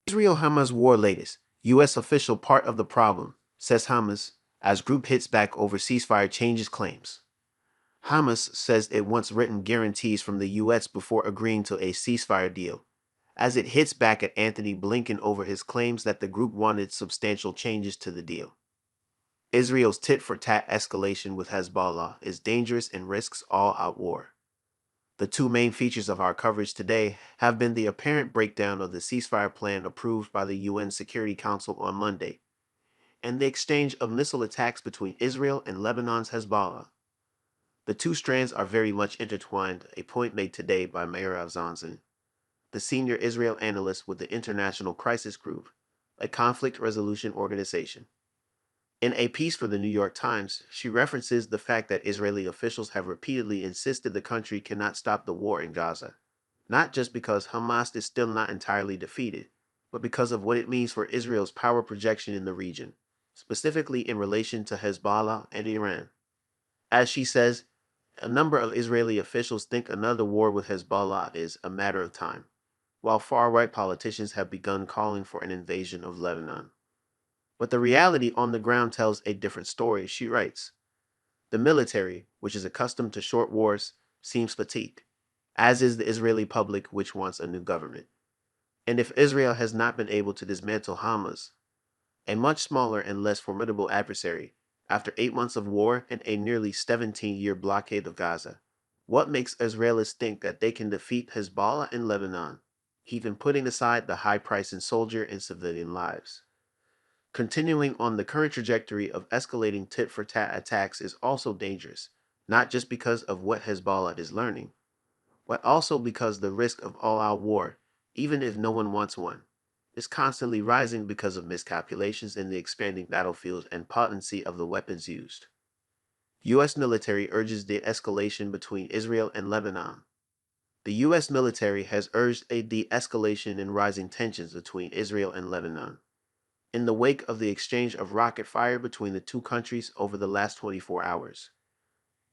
Israel-Hamas war latest. U.S. official part of the problem, says Hamas, as group hits back over ceasefire changes claims. Hamas says it wants written guarantees from the U.S. before agreeing to a ceasefire deal, as it hits back at Anthony Blinken over his claims that the group wanted substantial changes to the deal. Israel's tit-for-tat escalation with Hezbollah is dangerous and risks all-out war. The two main features of our coverage today have been the apparent breakdown of the ceasefire plan approved by the UN Security Council on Monday, and the exchange of missile attacks between Israel and Lebanon's Hezbollah. The two strands are very much intertwined, a point made today by Meir Zanzan, the senior Israel analyst with the International Crisis Group, a conflict resolution organization. In a piece for the New York Times, she references the fact that Israeli officials have repeatedly insisted the country cannot stop the war in Gaza, not just because Hamas is still not entirely defeated, but because of what it means for Israel's power projection in the region, specifically in relation to Hezbollah and Iran. As she says, a number of Israeli officials think another war with Hezbollah is a matter of time, while far-right politicians have begun calling for an invasion of Lebanon. But the reality on the ground tells a different story, she writes. The military, which is accustomed to short wars, seems fatigued, as is the Israeli public, which wants a new government. And if Israel has not been able to dismantle Hamas, a much smaller and less formidable adversary, after 8 months of war and a nearly 17-year blockade of Gaza, what makes Israelis think that they can defeat Hezbollah in Lebanon, even putting aside the high price in soldier and civilian lives? Continuing on the current trajectory of escalating tit-for-tat attacks is also dangerous, not just because of what Hezbollah is learning, but also because the risk of all-out war, even if no one wants one, is constantly rising because of miscalculations in the expanding battlefield and potency of the weapons used. U.S. military urges de-escalation between Israel and Lebanon. The U.S. military has urged a de-escalation in rising tensions between Israel and Lebanon, in the wake of the exchange of rocket fire between the two countries over the last 24 hours.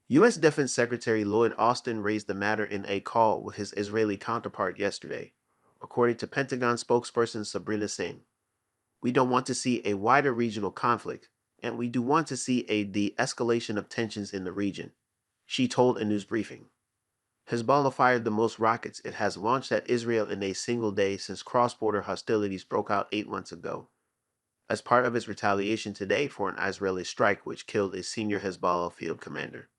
U.S. Defense Secretary Lloyd Austin raised the matter in a call with his Israeli counterpart yesterday, according to Pentagon spokesperson Sabrina Singh. We don't want to see a wider regional conflict, and we do want to see a de-escalation of tensions in the region, she told a news briefing. Hezbollah fired the most rockets it has launched at Israel in a single day since cross-border hostilities broke out 8 months ago, as part of its retaliation today for an Israeli strike which killed a senior Hezbollah field commander.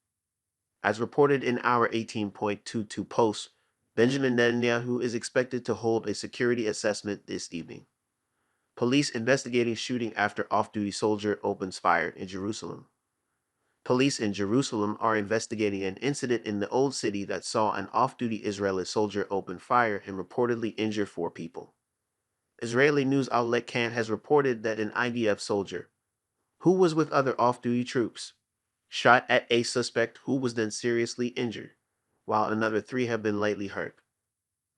As reported in our 18.22 post, Benjamin Netanyahu is expected to hold a security assessment this evening. Police investigating shooting after off-duty soldier opens fire in Jerusalem. Police in Jerusalem are investigating an incident in the Old City that saw an off-duty Israeli soldier open fire and reportedly injure 4 people. Israeli news outlet Kan has reported that an IDF soldier, who was with other off-duty troops, shot at a suspect who was then seriously injured, while another 3 have been lightly hurt.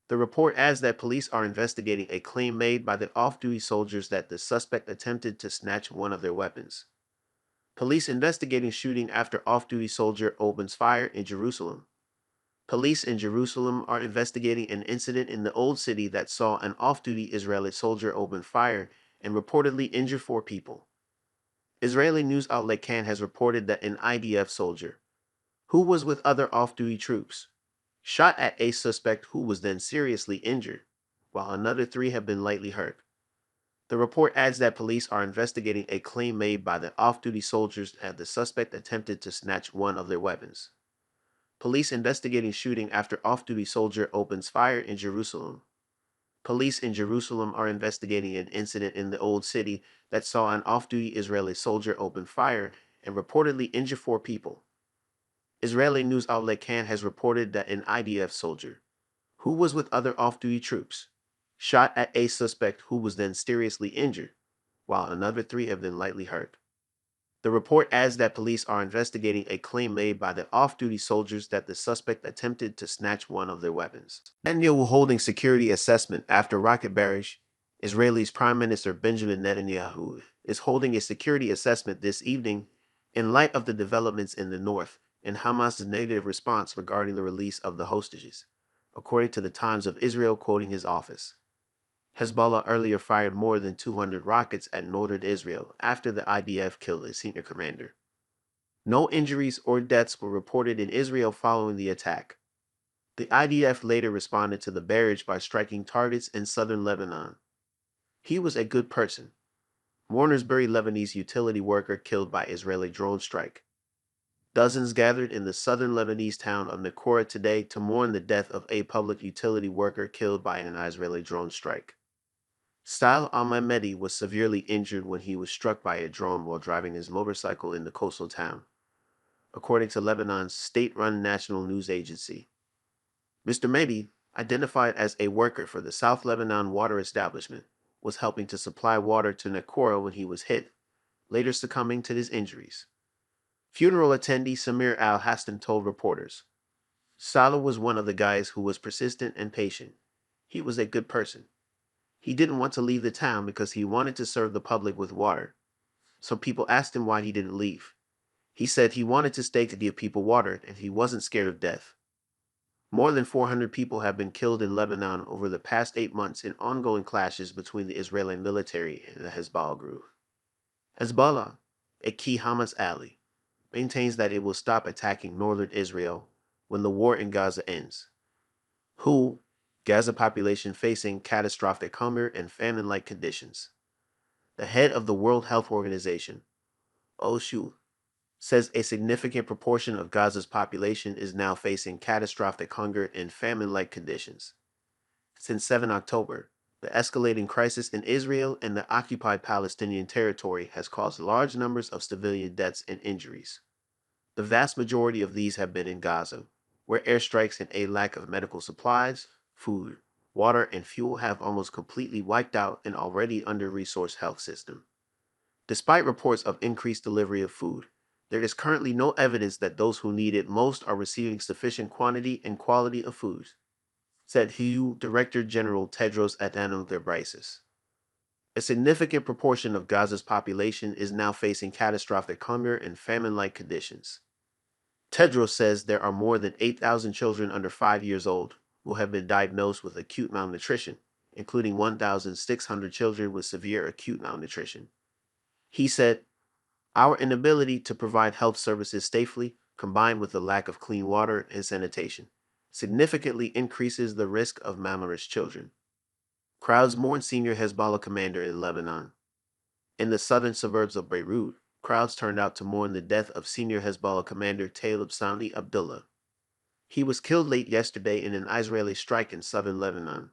The report adds that police are investigating a claim made by the off-duty soldiers that the suspect attempted to snatch one of their weapons. Police investigating shooting after off-duty soldier opens fire in Jerusalem. Police in Jerusalem are investigating an incident in the Old City that saw an off-duty Israeli soldier open fire and reportedly injure 4 people. Israeli news outlet Kan has reported that an IDF soldier, who was with other off-duty troops, shot at a suspect who was then seriously injured, while another 3 have been lightly hurt. The report adds that police are investigating a claim made by the off-duty soldiers that the suspect attempted to snatch one of their weapons. Police investigating shooting after off-duty soldier opens fire in Jerusalem. Police in Jerusalem are investigating an incident in the Old City that saw an off-duty Israeli soldier open fire and reportedly injure 4 people. Israeli news outlet Kan has reported that an IDF soldier, who was with other off-duty troops, shot at a suspect who was then seriously injured, while another 3 have been lightly hurt. The report adds that police are investigating a claim made by the off-duty soldiers that the suspect attempted to snatch one of their weapons. Netanyahu holding security assessment after rocket barrage. Israel's Prime Minister Benjamin Netanyahu is holding a security assessment this evening in light of the developments in the north and Hamas's negative response regarding the release of the hostages, according to the Times of Israel quoting his office. Hezbollah earlier fired more than 200 rockets at northern Israel after the IDF killed a senior commander. No injuries or deaths were reported in Israel following the attack. The IDF later responded to the barrage by striking targets in southern Lebanon. He was a good person. Mourners bury Lebanese utility worker killed by Israeli drone strike. Dozens gathered in the southern Lebanese town of Naqoura today to mourn the death of a public utility worker killed by an Israeli drone strike. Style al-Mahmedi was severely injured when he was struck by a drone while driving his motorcycle in the coastal town, according to Lebanon's state-run national news agency. Mr. Mahdi, identified as a worker for the South Lebanon water establishment, was helping to supply water to Naqoura when he was hit, later succumbing to his injuries. Funeral attendee Samir al-Hassan told reporters, Salah was one of the guys who was persistent and patient. He was a good person. He didn't want to leave the town because he wanted to serve the public with water. So people asked him why he didn't leave. He said he wanted to stay to give people water and he wasn't scared of death. More than 400 people have been killed in Lebanon over the past 8 months in ongoing clashes between the Israeli military and the Hezbollah group. Hezbollah, a key Hamas ally, maintains that it will stop attacking northern Israel when the war in Gaza ends. Gaza population facing catastrophic hunger and famine-like conditions. The head of the World Health Organization, OSHU, says a significant proportion of Gaza's population is now facing catastrophic hunger and famine-like conditions. Since 7 October, the escalating crisis in Israel and the occupied Palestinian territory has caused large numbers of civilian deaths and injuries. The vast majority of these have been in Gaza, where airstrikes and a lack of medical supplies, food, water, and fuel have almost completely wiped out an already under-resourced health system. Despite reports of increased delivery of food, there is currently no evidence that those who need it most are receiving sufficient quantity and quality of food, said WHO Director General Tedros Adhanom Ghebreyesus. A significant proportion of Gaza's population is now facing catastrophic hunger and famine-like conditions. Tedros says there are more than 8,000 children under 5 years old who have been diagnosed with acute malnutrition, including 1,600 children with severe acute malnutrition. He said, our inability to provide health services safely, combined with the lack of clean water and sanitation, significantly increases the risk of malnourished children. Crowds mourn senior Hezbollah commander in Lebanon. In the southern suburbs of Beirut, crowds turned out to mourn the death of senior Hezbollah commander Talib Sani Abdullah. He was killed late yesterday in an Israeli strike in southern Lebanon.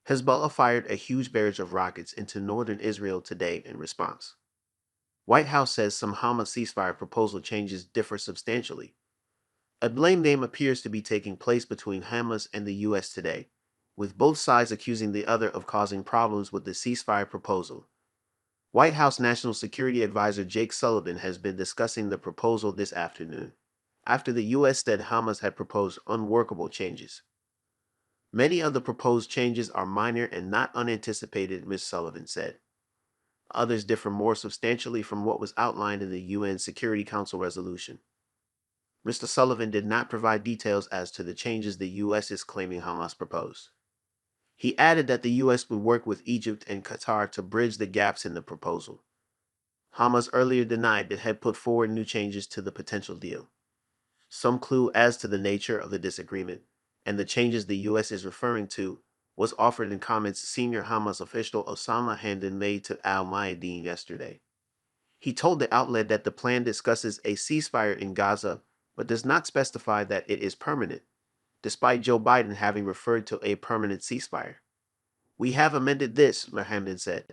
Hezbollah fired a huge barrage of rockets into northern Israel today in response. White House says some Hamas ceasefire proposal changes differ substantially. A blame game appears to be taking place between Hamas and the U.S. today, with both sides accusing the other of causing problems with the ceasefire proposal. White House National Security Advisor Jake Sullivan has been discussing the proposal this afternoon, after the U.S. said Hamas had proposed unworkable changes. Many of the proposed changes are minor and not unanticipated, Ms. Sullivan said. Others differ more substantially from what was outlined in the UN Security Council resolution. Mr. Sullivan did not provide details as to the changes the U.S. is claiming Hamas proposed. He added that the U.S. would work with Egypt and Qatar to bridge the gaps in the proposal. Hamas earlier denied it had put forward new changes to the potential deal. Some clue as to the nature of the disagreement and the changes the U.S. is referring to was offered in comments senior Hamas official Osama Hamdan made to Al-Mayadeen yesterday. He told the outlet that the plan discusses a ceasefire in Gaza but does not specify that it is permanent, despite Joe Biden having referred to a permanent ceasefire. We have amended this, Hamdan said.